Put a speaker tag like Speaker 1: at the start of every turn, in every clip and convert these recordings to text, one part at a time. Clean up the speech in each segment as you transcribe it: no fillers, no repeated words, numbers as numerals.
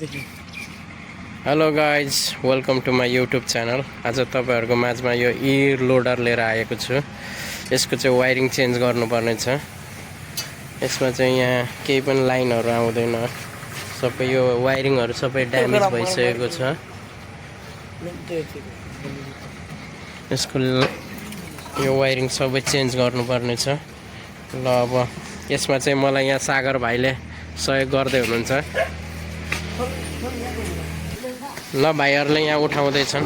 Speaker 1: Hello guys, welcome to my YouTube channel. आज तपाईहरुको माझमा यो ई लोडर लिएर आएको छु। यसको चाहिँ वायरिङ चेन्ज गर्नुपर्ने छ। यसमा चाहिँ यहाँ केही पनि लाइनहरु आउँदैन, सबै यो वायरिङहरु सबै ड्यामेज भइसकेको छ। यसको यो वायरिङ सबै चेन्ज गर्नुपर्ने छ। ल अब यसमा चाहिँ मलाई यहाँ सागर भाइले सहयोग गर्दै हुनुहुन्छ। ल भाइहरुले यहाँ उठाउँदै छन्।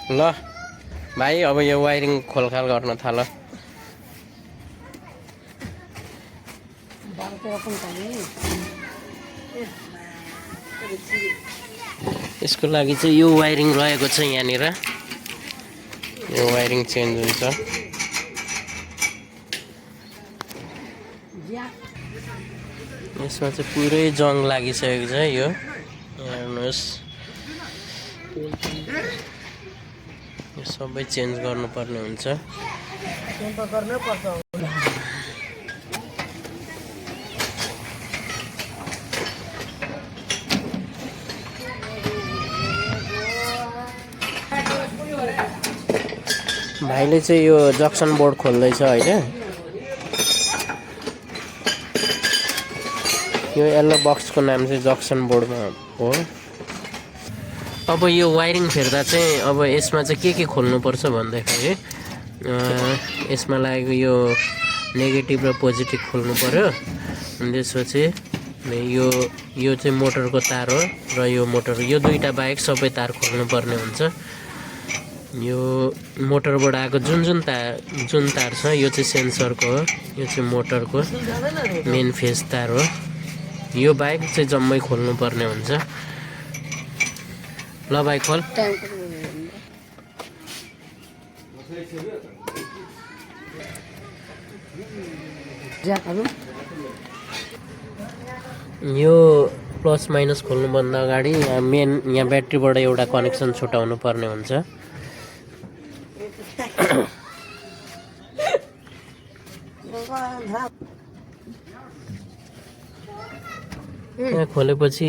Speaker 1: ल भाइ अब यो वायरिङ खोलखाल गर्न थाल। यसको लागि चाहिँ यो वायरिङ रहेको छ यहाँनिर। यो वायरिङ चेन्ज हुन्छ। यसमा चाहिँ पुरै जङ लागिसकेको छ। यो हेर्नुहोस्, यो सबै चेन्ज गर्नुपर्ने हुन्छ। भाइले चाहिँ यो जक्सन बोर्ड खोल्दैछ हैन। यो येलो बक्सको नाम चाहिँ जक्सन बोर्डमा हो। अब यो वायरिङ फेर्दा चाहिँ अब यसमा चाहिँ के खोल्नुपर्छ भन्दाखेरि यसमा लागेको यो नेगेटिभ र पोजिटिभ खोल्नु पर्यो। अनि त्यसपछि यो चाहिँ मोटरको तार हो र यो मोटर, यो दुईटा बाहेक सबै तार खोल्नु पर्ने हुन्छ। यो मोटरबाट आएको जुन तार छ यो चाहिँ सेन्सरको हो, यो चाहिँ मोटरको मेन फेज तार हो। यो बाइक चाहिँ जम्मै खोल्नु पर्ने हुन्छ। ल भाइ खोल। यो प्लस माइनस खोल्नुभन्दा अगाडि यहाँ ब्याट्रीबाट एउटा कनेक्सन छुटाउनु पर्ने हुन्छ। यहाँ खोलेपछि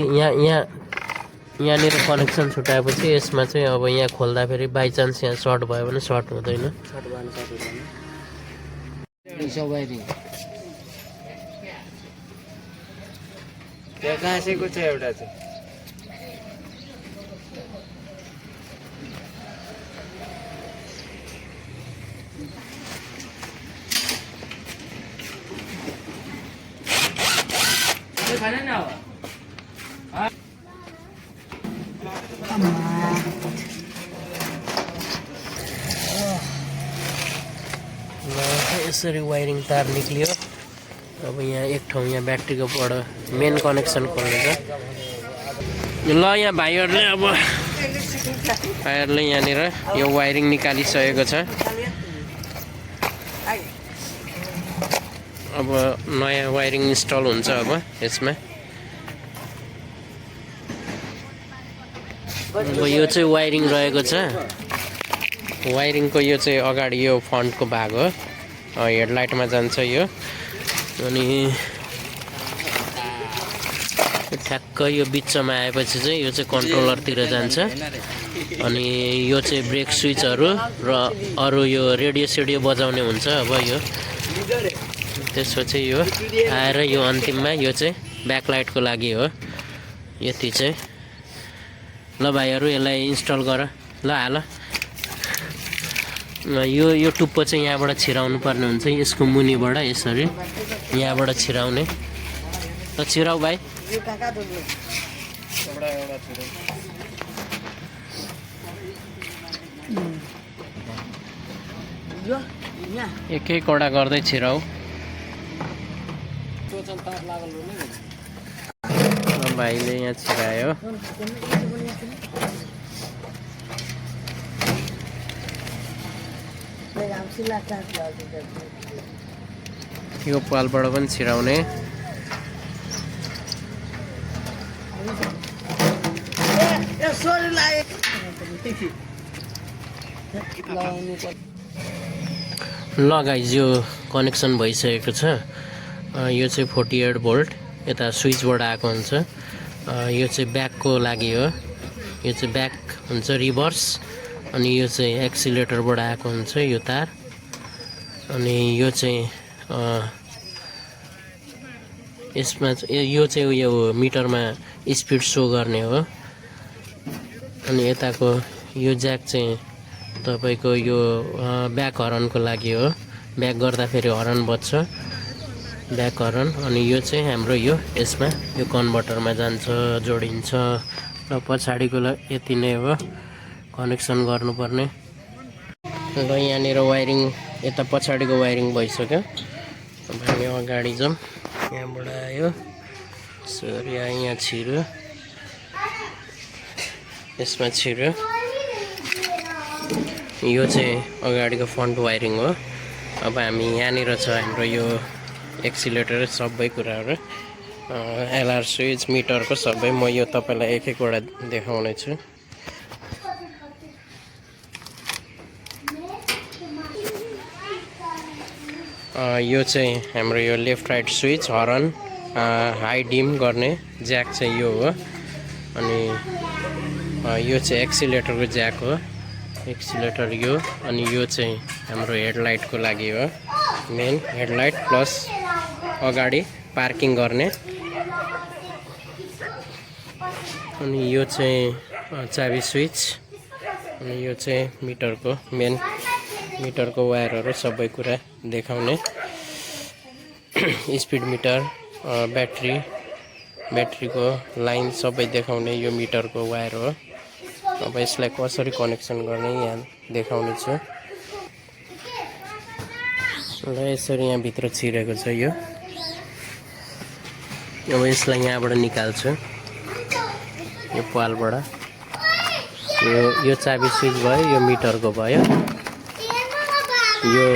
Speaker 1: यहाँनिर कनेक्सन छुटाएपछि यसमा चाहिँ अब यहाँ खोल्दाखेरि बाइचान्स यहाँ सर्ट भयो भने सर्ट हुँदैन। यसरी वायरिङ तार निक्लियो। अब यहाँ एक ठाउँ यहाँ ब्याट्रीको बाट मेन कनेक्सन खोल्नु छ। ल यहाँ भाइहरुले यहाँनिर यो वायरिङ निकालिसकेको छ। अब नयाँ वायरिङ इन्स्टल हुन्छ अब यसमा। अब यो चाहिँ वायरिङ रहेको छ। वायरिङको यो चाहिँ अगाडि यो फ्रन्टको भाग हो, हेडलाइटमा जान्छ यो। अनि ठ्याक्क यो बिचमा आएपछि चाहिँ यो चाहिँ कन्ट्रोलरतिर जान्छ। अनि यो चाहिँ ब्रेक स्विचहरू र अरू यो रेडियो बजाउने हुन्छ। अब यो त्यसपछि यो आएर यो अन्तिममा यो चाहिँ ब्याकलाइटको लागि हो। यति चाहिँ। ल भाइहरु यसलाई इन्स्टल गर। ल हाल। यो टुप्पो चाहिँ यहाँबाट छिराउनु पर्ने हुन्छ। यसको मुनिबाट यसरी यहाँबाट छिराउने। ल छिराउ भाइ। एक एक वटा गर्दै छिराउ। भाइले यहाँ छिरायो। यो पालबाट पनि छिराउने। ल गाइज यो कनेक्सन भइसकेको छ। यो चाहिँ 48 भोल्ट यता स्विचबाट आएको हुन्छ। यो चाहिँ ब्याकको लागि हो। यो चाहिँ ब्याक हुन्छ रिभर्स, अनि यो चाहिँ एक्सिलेटरबाट आएको हुन्छ यो तार। अनि यो चाहिँ यसमा यो चाहिँ उयो मिटरमा स्पिड सो गर्ने हो। अनि यताको यो ज्याक चाहिँ तपाईको यो ब्याक हर्नको लागि हो। ब्याक गर्दा फेरि हर्न बज्छ, ब्याक हर्न। अनि यो चाहिँ हाम्रो यो यसमा यो कन्भर्टरमा जान्छ, जोडिन्छ। र पछाडिको यति नै हो कनेक्सन गर्नुपर्ने। ल यहाँनिर वायरिङ, यता पछाडिको वायरिङ भइसक्यो। अब हामी अगाडि जाउँ। यहाँबाट आयो सरी यहाँ छिर्यो, यसमा छिर्यो। यो चाहिँ अगाडिको फ्रन्ट वायरिङ हो। अब हामी यहाँनिर छ हाम्रो यो एक्सिलेटर सबै कुराहरू, एलआर स्विच मिटरको सबै। म यो तपाईँलाई एक एकवटा देखाउने छु। यो चाहिँ हाम्रो यो left right switch, horn, high dim गर्ने ज्याक चाहिँ यो हो। अनि यो चाहिँ एक्सिलेटरको ज्याक हो, एक्सिलेटर यो। अनि यो चाहिँ हाम्रो हेडलाइटको लागि हो, मेन हेडलाइट प्लस अगाडि पार्किङ गर्ने। अनि यो चाहिँ चाबी स्विच। अनि यो चाहिँ मिटरको मेन, मिटरको वायरहरू सबै कुरा देखाउने। स्पिड मिटर, ब्याट्रीको लाइन सबै देखाउने यो मिटरको वायर हो। अब यसलाई कसरी कनेक्सन गर्ने यहाँ देखाउने छु। र यसरी यहाँ भित्र छिरेको छ यो। अब यसलाई यहाँबाट निकाल्छु यो पालबाट। यो चाबी स्विच भयो, यो मिटरको भयो। यो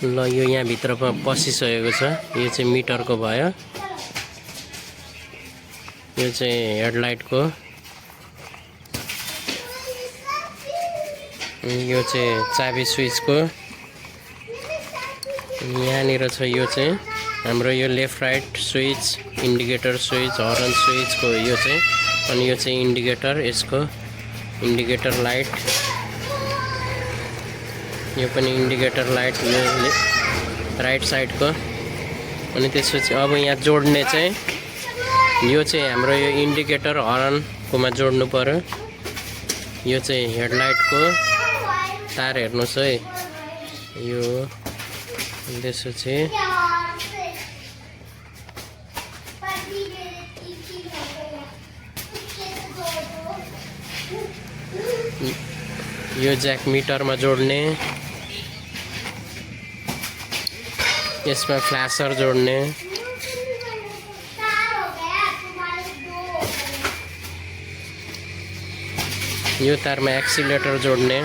Speaker 1: ल यो यहाँ भित्र पसिसकेको छ। यो चाहिँ मिटरको भयो, यो चाहिँ हेडलाइटको, यो चाहिँ चाबी स्विचको। यहाँनिर छ यो चाहिँ हाम्रो यो left right switch, indicator switch, horn स्विचको यो चाहिँ। अनि यो चाहिँ इन्डिकेटर, यसको इन्डिकेटर लाइट। यो पनि इन्डिकेटर लाइट, यो राइट साइडको। अनि त्यसपछि अब यहाँ जोड्ने चाहिँ यो चाहिँ हाम्रो यो इन्डिकेटर हर्नकोमा जोड्नु पर्यो। यो चाहिँ हेडलाइटको तार हेर्नुहोस् है यो। त्यसपछि यो ज्याक मिटरमा जोड्ने, यसमा फ्ल्यासर जोड्ने। यो तारमा एक्सिलेटर जोड्ने,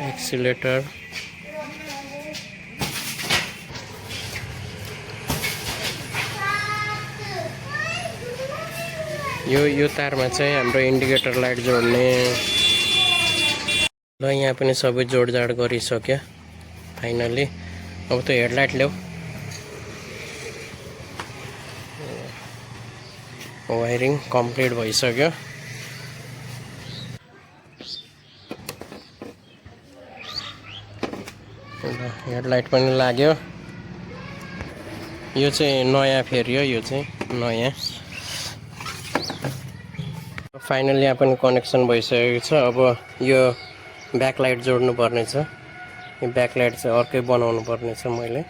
Speaker 1: एक्सिलेटर। यो तारमा चाहिँ हाम्रो इन्डिकेटर लाइट जोड्ने। ल यहाँ पनि सबै जोडजाड गरिसक्यो फाइनली। अब त्यो हेडलाइट ल्याऊ। वायरिङ कम्प्लिट भइसक्यो। हेडलाइट पनि लाग्यो। यो चाहिँ नयाँ फेरियो, यो चाहिँ नयाँ। फाइनली यहाँ पनि कनेक्सन भइसकेको छ। अब यो ब्याकलाइट जोड्नु पर्ने छ। यो ब्याकलाइट चाहिँ अर्कै बनाउनु पर्ने छ मैले।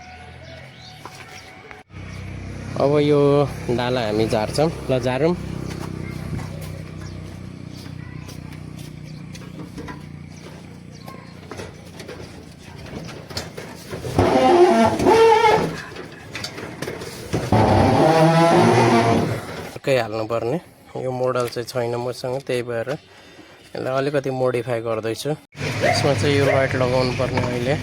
Speaker 1: अब यो डाला हामी झार्छौँ। ल झारौँ। अर्कै हाल्नुपर्ने। यो मोडल चाहिँ छैन मसँग, त्यही भएर यसलाई अलिकति मोडिफाई गर्दैछु। यसमा चाहिँ यो लाइट लगाउनु पर्ने अहिले।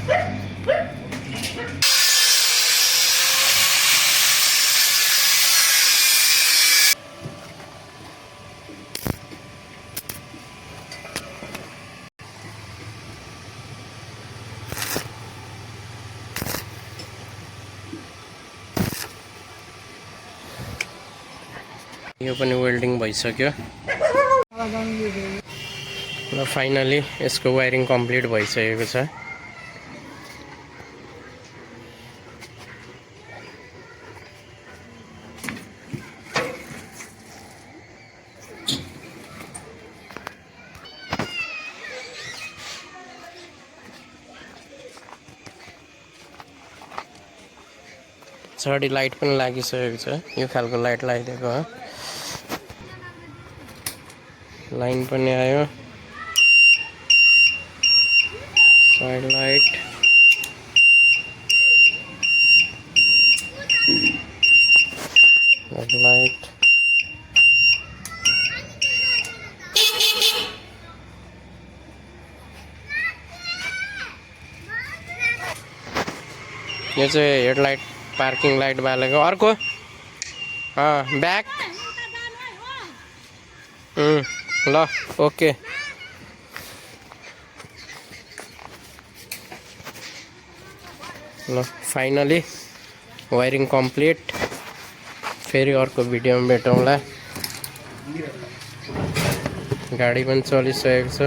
Speaker 1: यो पनि वेल्डिङ भइसक्यो र फाइनली यसको वायरिङ कम्प्लिट भइसकेको छ। पछाडि लाइट पनि लागिसकेको छ, यो खालको लाइट लगाइदिएको हो। लाइन पनि आयो, साइड लाइट, लाइट, यो चाहिँ हेडलाइट पार्किङ लाइट बालेको। अर्को ब्याक ल ओके। ल फाइनली वायरिङ कम्प्लिट। फेरि अर्को भिडियोमा भेटौँला। गाडी पनि चलिसकेको छ।